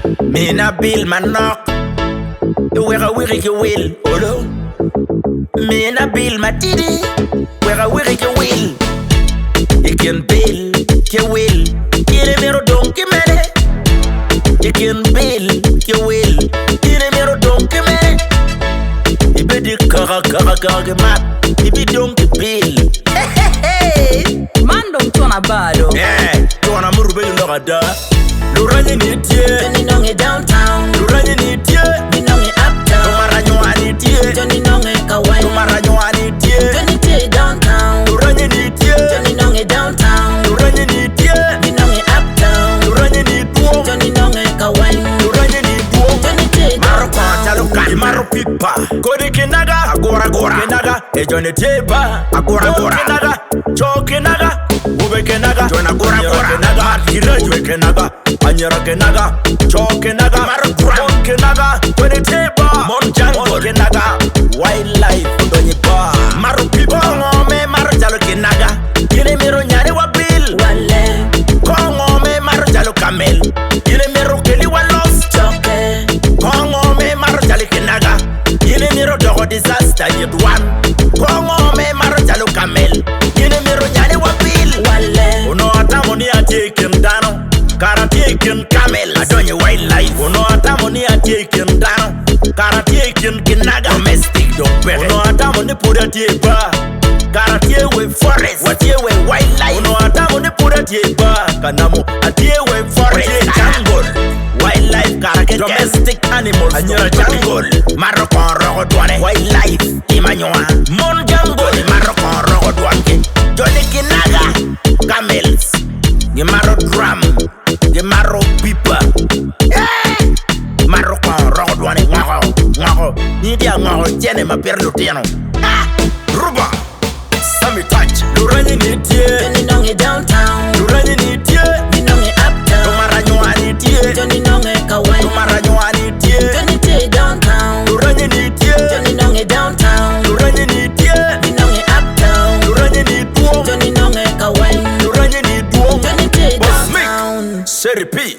Me na bill man knock. You wear a wig you will. Olo. Me na bill my titty. Wear a wig you will. You can bill you will. Ine mero donkey mene. You can bill you will. Ine mero donkey mene. Ibe di kara mat. Ibe donkey bill. Hey. Man don't turn a bad. Yeah. Tona murube yunogada. Luranye nitie. Johnny Nonge downtown. Luranye nitie. Binonge uptown. Tumaranyo anitie. Johnny Nonge kawaii. Tumaranyo anitie. Johnny T downtown. Luranye nitie. Johnny Nonge downtown. Luranye nitie. Binonge uptown. Luranye nituo. Johnny Nonge kawaii. Luranye nituo. Johnny T Maro kwa downtown. chaluka. Maro pipa. Kodi Kinaga. Agora. Kinaga. Johnny Teba. Agora. Kinaga. Cho Kinaga. Ube Kinaga. Johnny agora. Kinaga. Kirejwe Kinaga. Anyara Kinaga. Cho Kinaga. Maro Gram Kinaga. Johnny Teba. Mon Jungle Kinaga. Wildlife. Donye ba. Maro pipa. Ngome maro chalo Kinaga. Kine mero nyane wa bill. Wale. Kongome maro chalo Camel. Kine mero keli wa lost. Choke. Kongome maro chalo Kinaga. Kine mero dogo disaster yet one. Kongome maro chalo Camel. Kine mero nyane wa bill. Wale. Uno atamoni atiken dano. Karatiken Camel. Adonye wildlife. Uno atamoni atiken dano. Karatiken Kinaga. Domestic don't pay. Uno atamoni pura tieba. Karatie we forest. Watie we wildlife. Uno atamoni pura tieba. Kanamo atie we forest. Jungle. Wildlife karake. Domestic animals. Anyara jungle. Marokon rogo douane. Wildlife. Imanyoa. Mon jungle. Marokon rogo douane. Johnny Kinaga. Camels. Gemaro drum. Gemaro pipa. Marokon rogo douane. Ngako. Nidia ngako. Tiene ma perdo tieno. Ruba. Sami touch. Luranye nitie. Johnny Nonge downtown. Luranye nitie. Binonge uptown. Tumaranyo anitie. Johnny Nonge kawaii. Tumaranyo anitie. Johnny T downtown. Luranye nitie. Johnny Nonge downtown. Luranye nitie. Binonge uptown. Luranye nituo. Johnny Nonge kawaii. Luranye nituo. Johnny T Bosmic downtown. Otim.